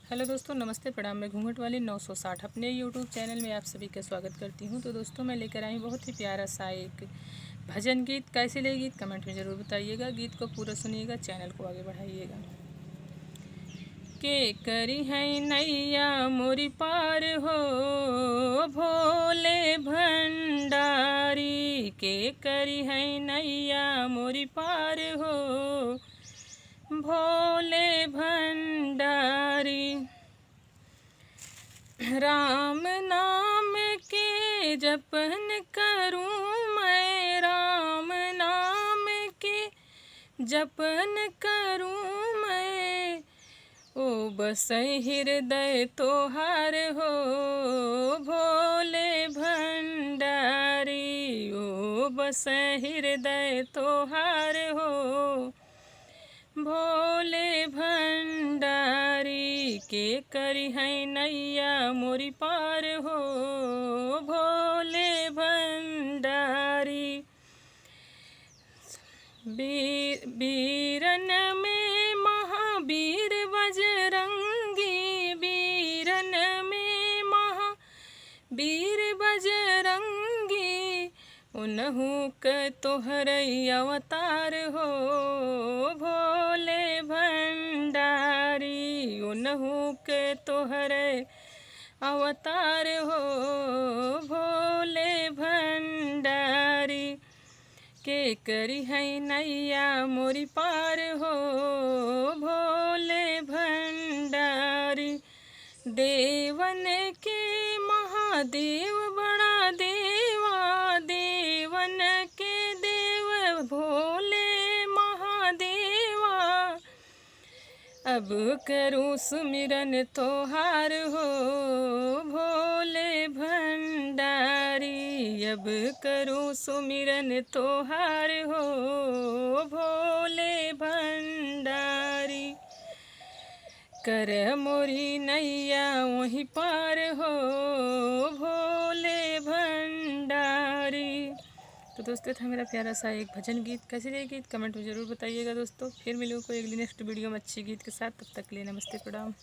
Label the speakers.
Speaker 1: Hello दोस्तों, नमस्ते, प्रणाम। मैं घूंघट वाली 960 अपने यूट्यूब चैनल में आप सभी का स्वागत करती हूं। तो दोस्तों, मैं लेकर आई बहुत ही प्यारा सा एक भजन गीत। कैसे लगे गीत कमेंट में ज़रूर बताइएगा। गीत को पूरा सुनिएगा, चैनल को आगे बढ़ाइएगा। के करी है नैया मोरी पार हो, भोले भंडारी। के करी है नैया मोरी पार हो, भोले भंडारी। राम नाम के जपन करूं मैं, राम नाम के जपन करूं मैं। ओ बस हृदय तोहार हो, भोले भंडारी। ओ बस हृदय तोहार हो, भोले भंडारी। के करी है नैया मोरी पार हो, भोले भंडारी। वीरन में महावीर बजरंगी, वीरन में महावीर बजरंगी। उनहु के तोहर अवतार हो, भोले भंडारी। उनहु के तोहर अवतार हो, भोले भंडारी। के करी है नैया मोरी पार हो, भोले भंडारी। देवन के महादेव बड़ा देवा, देवन के देव भोले महादेवा। अब करूं सुमिरन तोहार हो, भोले भंडारी। अब करूं सुमिरन तोहार हो, भोले भंडारी। कर मोरी नैया वहीं पार हो, भोले भंडारी। तो दोस्तों, था मेरा प्यारा सा एक भजन गीत। कैसे लगे गीत कमेंट में ज़रूर बताइएगा दोस्तों। फिर मिलूँ कोई अगली नेक्स्ट वीडियो में अच्छी गीत के साथ। तब तक के लिए नमस्ते, प्रणाम।